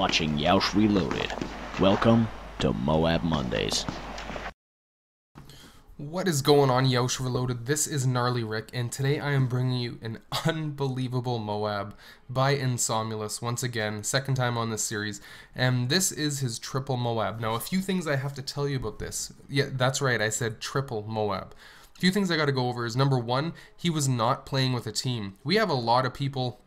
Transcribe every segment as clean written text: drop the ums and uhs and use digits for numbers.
watching Yeousch Reloaded. Welcome to MOAB Mondays. What is going on, Yeousch Reloaded? This is Gnarley Rick, and today I am bringing you an unbelievable MOAB by Insomulos. Once again, second time on this series, and this is his triple MOAB. Now, a few things I have to tell you about this. Yeah, that's right, I said triple MOAB. A few things I got to go over is, number one, he was not playing with a team. We have a lot of people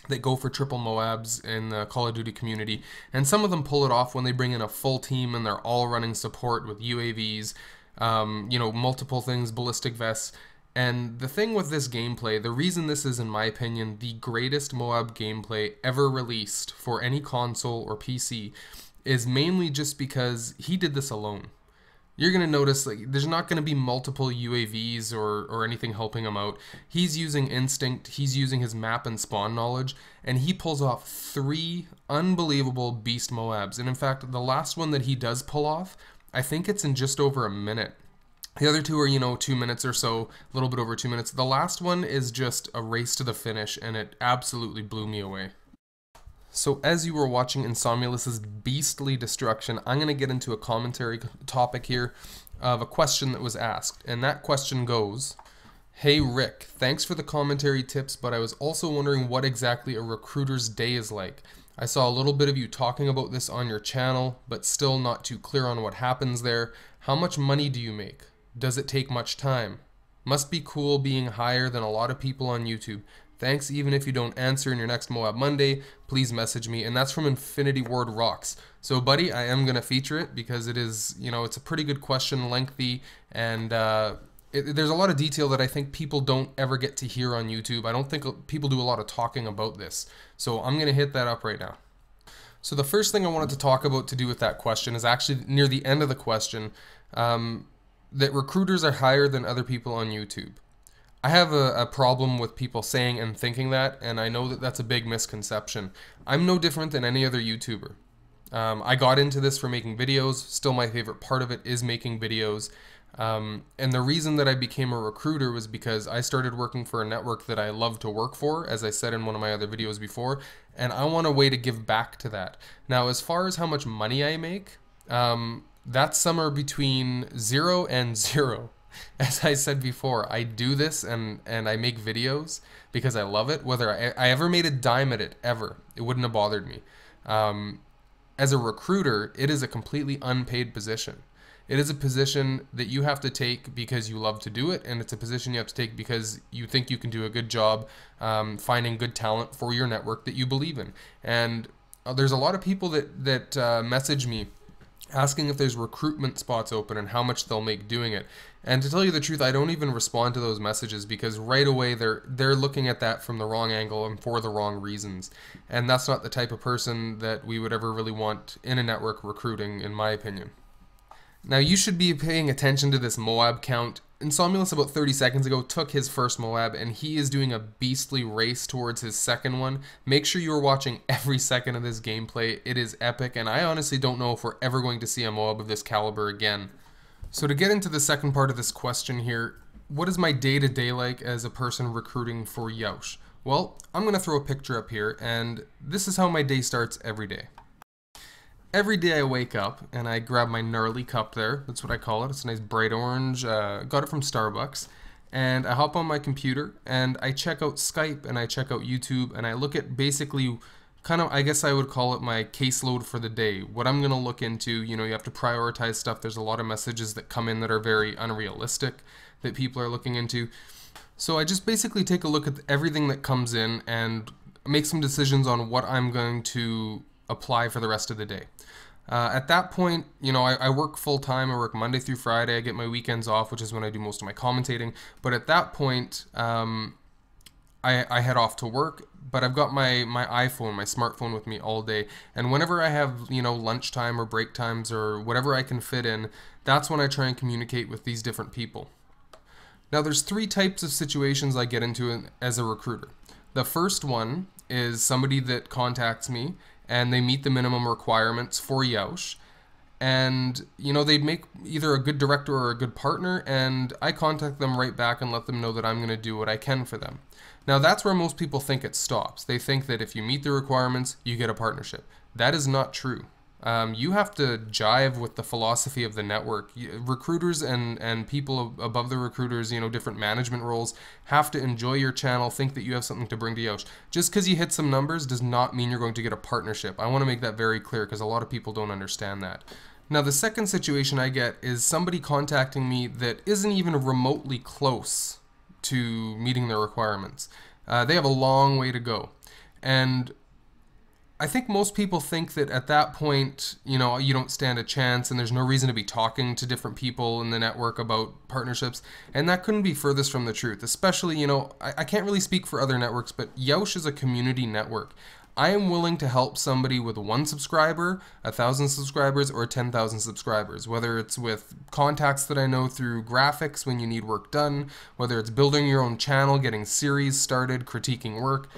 that go for triple MOABs in the Call of Duty community, and some of them pull it off when they bring in a full team and they're all running support with UAVs, multiple things, ballistic vests. And the thing with this gameplay, the reason this is, in my opinion, the greatest MOAB gameplay ever released for any console or PC is mainly just because he did this alone. You're going to notice there's not going to be multiple UAVs or anything helping him out. He's using instinct, he's using his map and spawn knowledge, and he pulls off 3 unbelievable beast MOABs. And in fact, the last one that he does pull off, I think it's in just over a minute. The other two are, 2 minutes or so, a little bit over 2 minutes. The last one is just a race to the finish, and it absolutely blew me away. So as you were watching Insomulos' beastly destruction, I'm going to get into a commentary topic here of a question that was asked. And that question goes, "Hey Rick, thanks for the commentary tips, but I was also wondering what exactly a recruiter's day is like. I saw a little bit of you talking about this on your channel, but still not too clear on what happens there. How much money do you make? Does it take much time? Must be cool being higher than a lot of people on YouTube. Thanks, even if you don't answer in your next MOAB Monday, please message me." And that's from Infinity Ward Rocks. So buddy, I am going to feature it because it is, it's a pretty good question, lengthy, and there's a lot of detail that I think people don't ever get to hear on YouTube. I don't think people do a lot of talking about this. So I'm going to hit that up right now. So the first thing I wanted to talk about to do with that question is actually near the end of the question, that recruiters are higher than other people on YouTube. I have a problem with people saying and thinking that, and I know that that's a big misconception. I'm no different than any other YouTuber. I got into this for making videos. Still, my favorite part of it is making videos. And the reason that I became a recruiter was because I started working for a network that I love to work for, as I said in one of my other videos before, and I want a way to give back to that. Now, as far as how much money I make, that's somewhere between 0 and 0. As I said before, I do this and I make videos because I love it. Whether I ever made a dime at it, ever, it wouldn't have bothered me. As a recruiter, it is a completely unpaid position. It is a position that you have to take because you love to do it, and it's a position you have to take because you think you can do a good job finding good talent for your network that you believe in. And there's a lot of people that message me asking if there's recruitment spots open and how much they'll make doing it. And to tell you the truth, I don't even respond to those messages because right away they're looking at that from the wrong angle and for the wrong reasons. And that's not the type of person that we would ever really want in a network recruiting, in my opinion. Now, you should be paying attention to this MOAB count. Insomulos about 30 seconds ago took his first MOAB, and he is doing a beastly race towards his second one. Make sure you are watching every second of this gameplay. It is epic, and I honestly don't know if we're ever going to see a MOAB of this caliber again. So to get into the second part of this question here, what is my day-to-day like as a person recruiting for Yeousch? Well, I'm going to throw a picture up here, and this is how my day starts every day. Every day I wake up and I grab my Gnarley cup there. That's what I call it. It's a nice bright orange. Got it from Starbucks. And I hop on my computer and I check out Skype and I check out YouTube and I look at basically kind of, I guess I would call it my caseload for the day. What I'm going to look into, you have to prioritize stuff. There's a lot of messages that come in that are very unrealistic that people are looking into. So I just basically take a look at everything that comes in and make some decisions on what I'm going to apply for the rest of the day. At that point, I work full-time. I work Monday through Friday. I get my weekends off, which is when I do most of my commentating. But at that point, I head off to work, but I've got my iPhone, my smartphone with me all day. And whenever I have, lunchtime or break times or whatever I can fit in, that's when I try and communicate with these different people. Now, there's 3 types of situations I get into as a recruiter. The first one is somebody that contacts me and they meet the minimum requirements for Yeousch, and they'd make either a good director or a good partner, and I contact them right back and let them know that I'm going to do what I can for them. Now that's where most people think it stops. They think that if you meet the requirements, you get a partnership. That is not true. You have to jive with the philosophy of the network. Recruiters and people above the recruiters, different management roles, have to enjoy your channel, think that you have something to bring to Yeousch. Just because you hit some numbers does not mean you're going to get a partnership. I want to make that very clear because a lot of people don't understand that. Now, the second situation I get is somebody contacting me that isn't even remotely close to meeting their requirements. They have a long way to go. And I think most people think that at that point, you don't stand a chance and there's no reason to be talking to different people in the network about partnerships. And that couldn't be furthest from the truth. Especially, I can't really speak for other networks, but Yeousch is a community network. I am willing to help somebody with 1 subscriber, 1,000 subscribers, or 10,000 subscribers. Whether it's with contacts that I know through graphics when you need work done, whether it's building your own channel, getting series started, critiquing work.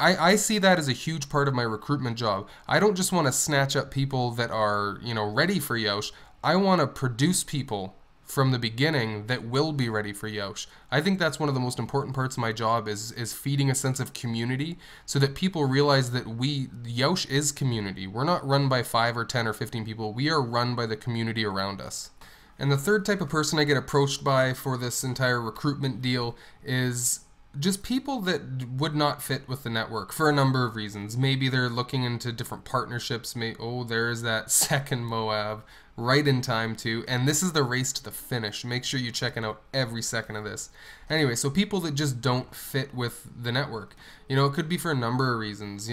I see that as a huge part of my recruitment job. I don't just want to snatch up people that are, ready for Yeousch. I want to produce people from the beginning that will be ready for Yeousch. I think that's one of the most important parts of my job is feeding a sense of community so that people realize that Yeousch is community. We're not run by 5 or 10 or 15 people. We are run by the community around us. And the third type of person I get approached by for this entire recruitment deal is just people that would not fit with the network for a number of reasons. Maybe they're looking into different partnerships. There's that second MOAB right in time too. And this is the race to the finish. Make sure you're checking out every second of this. Anyway, so people that just don't fit with the network. It could be for a number of reasons.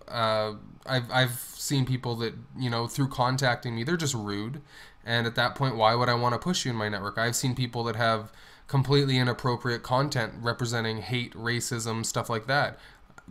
I've seen people that, through contacting me, they're just rude. And at that point, why would I want to push you in my network? I've seen people that have completely inappropriate content representing hate, racism, stuff like that.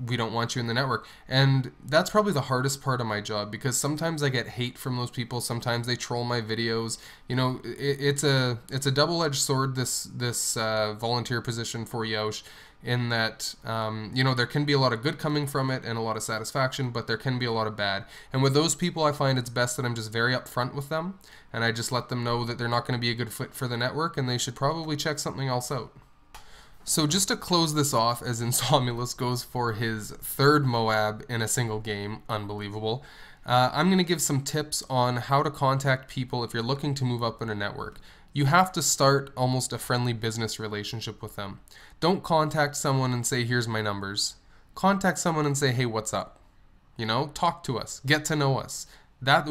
We don't want you in the network. And that's probably the hardest part of my job because sometimes I get hate from those people. Sometimes they troll my videos. It's a double-edged sword, this volunteer position for Yeousch, in that, there can be a lot of good coming from it and a lot of satisfaction, but there can be a lot of bad. And with those people, I find it's best that I'm just very upfront with them, and I just let them know that they're not going to be a good fit for the network, and they should probably check something else out. So just to close this off, as Insomulos goes for his 3rd MOAB in a single game, unbelievable, I'm going to give some tips on how to contact people if you're looking to move up in a network. You have to start almost a friendly business relationship with them. Don't contact someone and say, here's my numbers. Contact someone and say, hey, what's up? Talk to us, get to know us.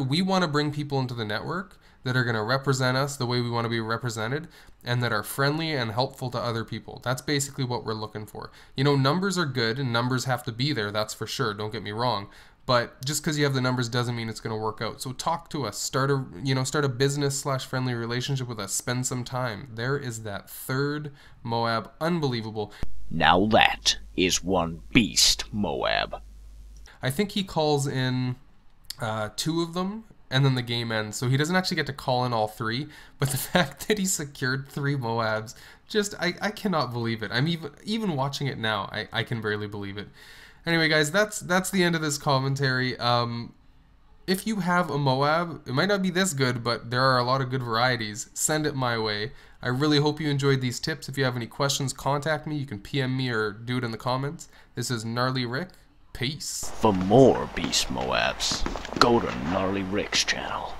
We want to bring people into the network that are going to represent us the way we want to be represented and that are friendly and helpful to other people. That's basically what we're looking for. Numbers are good and numbers have to be there, that's for sure, don't get me wrong. But just because you have the numbers doesn't mean it's going to work out. So talk to us, start a business/friendly relationship with us, spend some time. There is that 3rd MOAB, unbelievable. Now that is one beast MOAB. I think he calls in 2 of them, and then the game ends. So he doesn't actually get to call in all 3, but the fact that he secured 3 MOABs, I cannot believe it. I'm even watching it now, I can barely believe it. Anyway, guys, that's the end of this commentary. If you have a MOAB, it might not be this good, but there are a lot of good varieties. Send it my way. I really hope you enjoyed these tips. If you have any questions, contact me. You can PM me or do it in the comments. This is Gnarly Rick. Peace. For more beast MOABs, go to Gnarly Rick's channel.